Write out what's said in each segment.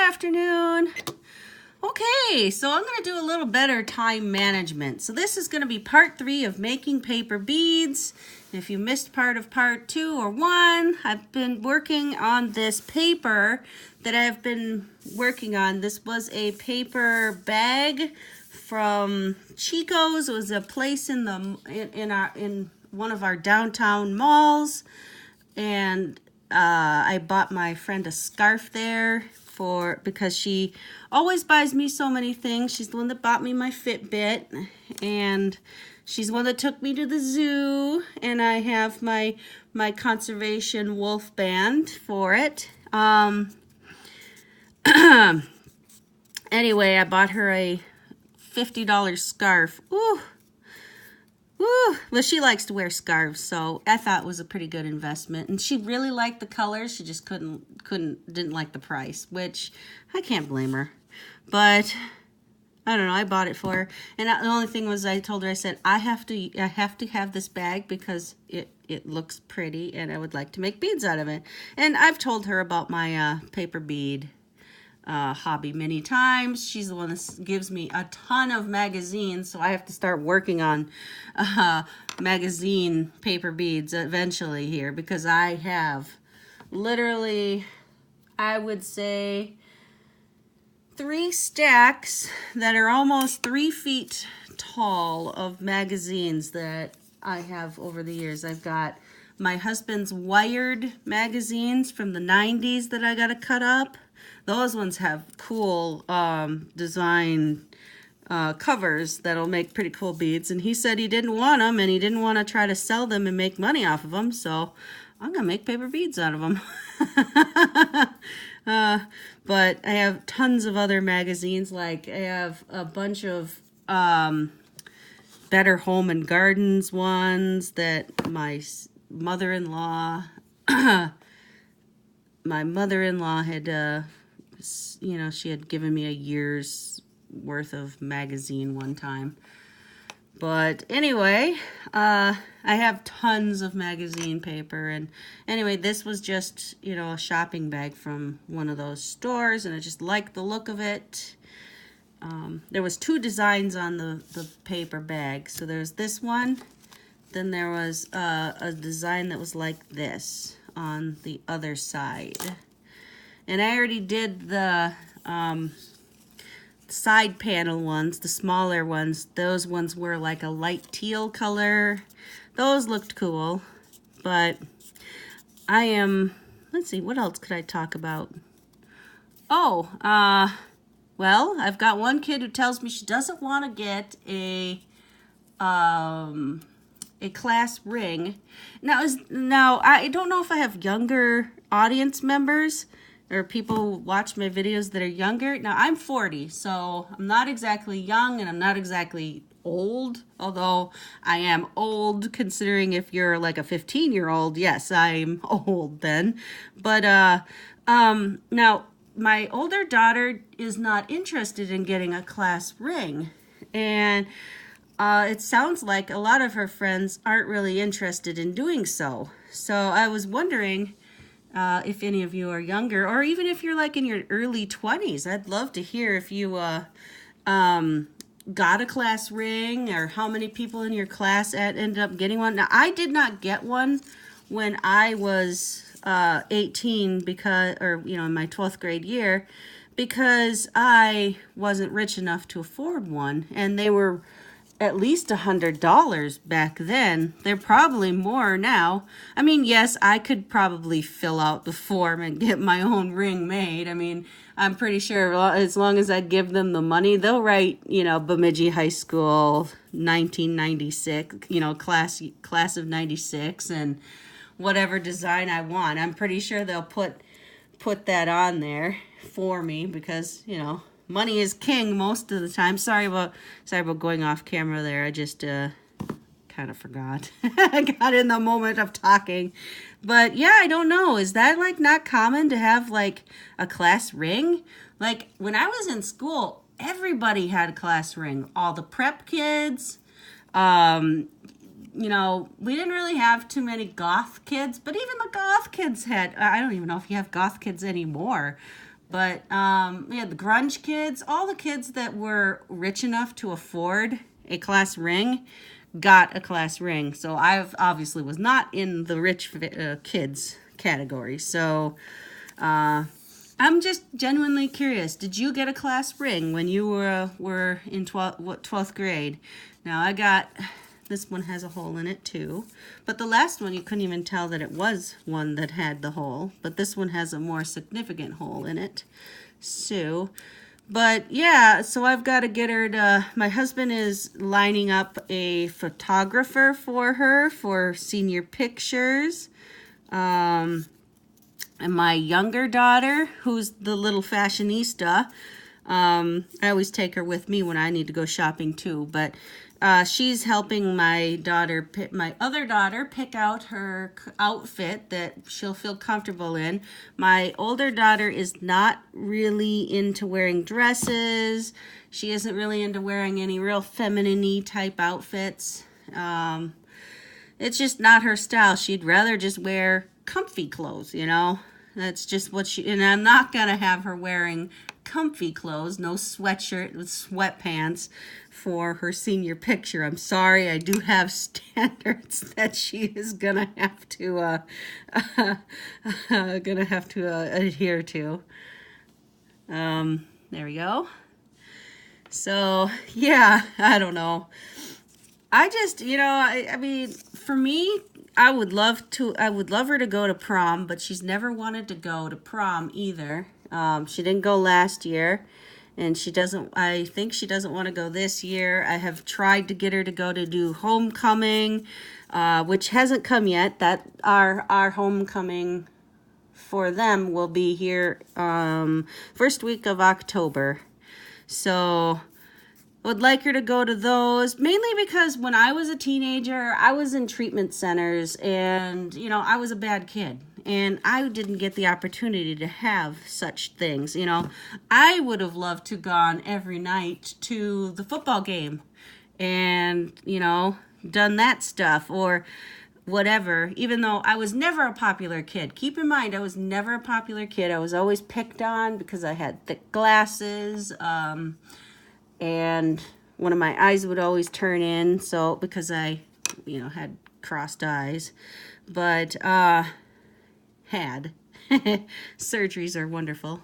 afternoon. Okay, so I'm going to do a little better time management. So this is going to be part 3 of making paper beads. If you missed part of part 2 or 1, I've been working on this paper that I've been working on. This was a paper bag from Chico's. It was a place in one of our downtown malls, and I bought my friend a scarf there because she always buys me so many things. She's the one that bought me my Fitbit, and she's the one that took me to the zoo, and I have my conservation wolf band for it. Anyway, I bought her a $50 scarf. Ooh. Woo. Well, she likes to wear scarves, so I thought it was a pretty good investment. And she really liked the colors. She just didn't like the price, which I can't blame her. But I don't know. I bought it for her, and the only thing was, I told her, I said, I have to have this bag because it looks pretty, and I would like to make beads out of it. And I've told her about my paper bead hobby many times. She's the one that gives me a ton of magazines, so I have to start working on magazine paper beads eventually here, because I have literally, I would say, 3 stacks that are almost 3 feet tall of magazines that I have over the years. I've got my husband's wired magazines from the 90s that I got to cut up. Those ones have cool design covers that'll make pretty cool beads. And he said he didn't want them, and he didn't want to try to sell them and make money off of them. So I'm going to make paper beads out of them. But I have tons of other magazines. Like, I have a bunch of Better Home and Gardens ones that my mother-in-law had, she had given me a year's worth of magazine one time. But anyway, I have tons of magazine paper. And anyway, this was just, a shopping bag from one of those stores, and I just liked the look of it. There was 2 designs on the paper bag. So there's this one. Then there was a design that was like this on the other side. And I already did the side panel ones, the smaller ones. Those ones were like a light teal color. Those looked cool. But let's see, what else could I talk about? Oh, well, I've got one kid who tells me she doesn't want to get a class ring. Now I don't know if I have younger audience members or people who watch my videos that are younger. Now, I'm 40, so I'm not exactly young, and I'm not exactly old, although I am old considering if you're like a 15-year-old. Yes, I'm old then. But now, my older daughter is not interested in getting a class ring, and it sounds like a lot of her friends aren't really interested in doing so. So I was wondering if any of you are younger, or even if you're like in your early 20s, I'd love to hear if you got a class ring, or how many people in your class ended up getting one. Now, I did not get one when I was 18 in my 12th grade year, because I wasn't rich enough to afford one, and they were at least $100 back then. They're probably more now. I mean, yes, I could probably fill out the form and get my own ring made. I mean, I'm pretty sure as long as I give them the money, they'll write, Bemidji High School 1996, class of 96, and whatever design I want. I'm pretty sure they'll put that on there for me, because, money is king most of the time. Sorry about going off camera there. I just kind of forgot. I got in the moment of talking. But yeah, I don't know. Is that like not common to have like a class ring? Like, when I was in school, everybody had a class ring. All the prep kids. We didn't really have too many goth kids, but even the goth kids had, I don't even know if you have goth kids anymore. But yeah, the grunge kids, all the kids that were rich enough to afford a class ring got a class ring. So I obviously was not in the rich kids category. So I'm just genuinely curious. Did you get a class ring when you were in 12th grade? Now I got, this one has a hole in it too. But the last one, you couldn't even tell that it was one that had the hole. But this one has a more significant hole in it. So, but yeah, so I've got to get her to, my husband is lining up a photographer for her for senior pictures. And my younger daughter, who's the little fashionista, I always take her with me when I need to go shopping too, but she's helping my other daughter pick out her outfit that she'll feel comfortable in. My older daughter is not really into wearing dresses. She isn't really into wearing any real feminine-y type outfits. It's just not her style. She'd rather just wear comfy clothes, you know. That's just what and I'm not going to have her wearing comfy clothes, no sweatshirt with sweatpants for her senior picture. I'm sorry, I do have standards that she is going to have to adhere to. There we go. So, yeah, I don't know. I just, you know, I mean, for me, I would love her to go to prom, but she's never wanted to go to prom either. She didn't go last year, and I think she doesn't want to go this year. I have tried to get her to go to do homecoming, which hasn't come yet. That our homecoming for them will be here first week of October. So I would like her to go to those, mainly because when I was a teenager, I was in treatment centers and, you know, I was a bad kid. And I didn't get the opportunity to have such things, you know. I would have loved to gone every night to the football game and, you know, done that stuff or whatever, even though I was never a popular kid. Keep in mind, I was never a popular kid. I was always picked on because I had thick glasses, and one of my eyes would always turn in, so because I, you know, had crossed eyes, but had surgeries are wonderful.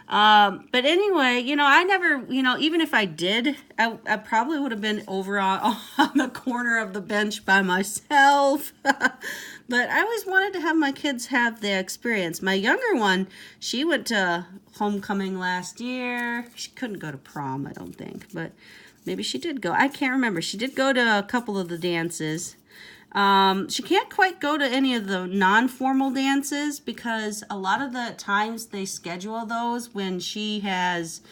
But anyway, you know, I never, you know, even if I did, I probably would have been over on the corner of the bench by myself. But I always wanted to have my kids have the experience. My younger one, she went to homecoming last year. She couldn't go to prom, I don't think, but maybe she did go. I can't remember. She did go to a couple of the dances. She can't quite go to any of the non-formal dances because a lot of the times they schedule those when she has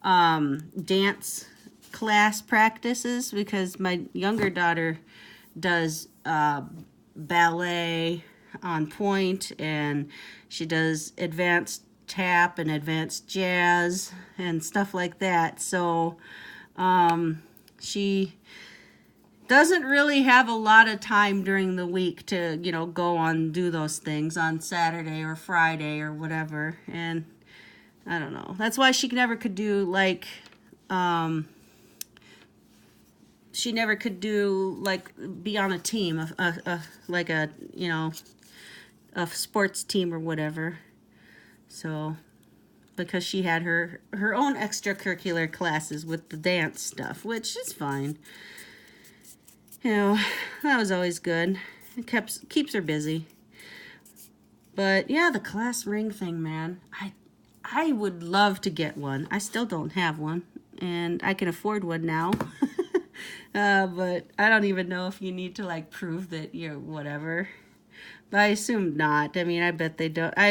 dance class practices, because my younger daughter does ballet on point, and she does advanced tap and advanced jazz and stuff like that. So she doesn't really have a lot of time during the week to, you know, go on do those things on Saturday or Friday or whatever. And I don't know. That's why she never could do like be on a team, like a, you know, a sports team or whatever. So because she had her own extracurricular classes with the dance stuff, which is fine. You know, that was always good. It keeps her busy. But yeah, the class ring thing, man. I would love to get one. I still don't have one, and I can afford one now. But I don't even know if you need to like prove that you're whatever. But I assume not. I mean, I bet they don't. I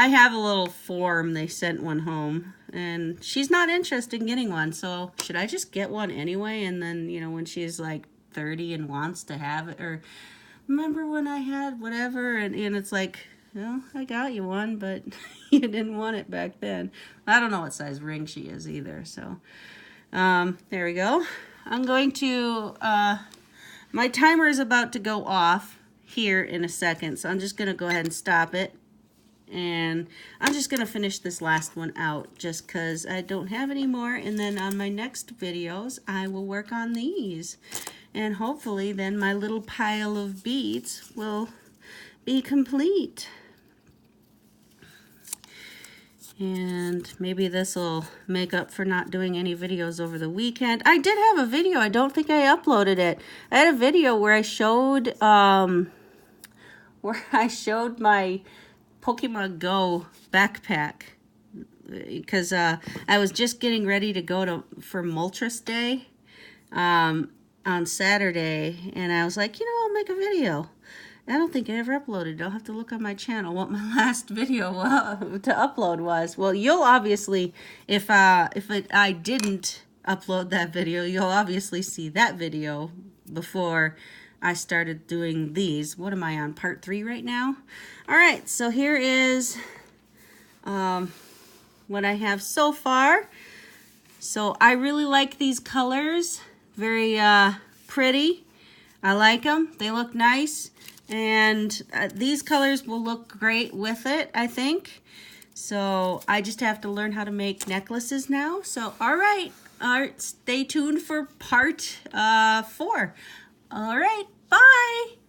have a little form. They sent one home, and she's not interested in getting one. So should I just get one anyway? And then, you know, when she's like 30 and wants to have it, or remember when I had whatever, and it's like, well, I got you one, but you didn't want it back then. I don't know what size ring she is either. So there we go. I'm going to, my timer is about to go off here in a second, so I'm just going to go ahead and stop it. And I'm just gonna finish this last one out just because I don't have any more, and then on my next videos I will work on these, and hopefully then my little pile of beads will be complete. And maybe this will make up for not doing any videos over the weekend. I did have a video. I don't think I uploaded it. I had a video where I showed my Pokemon Go backpack, because I was just getting ready to go for Moltres Day on Saturday, and I was like, you know, I'll make a video. I don't think I ever uploaded it. I'll have to look on my channel what my last video to upload was. Well, you'll obviously, if I didn't upload that video, you'll obviously see that video before I started doing these. What am I on, part 3 right now? All right, so here is what I have so far. So I really like these colors. Very pretty. I like them. They look nice. And these colors will look great with it, I think. So I just have to learn how to make necklaces now. So, all right, stay tuned for part 4. All right, bye.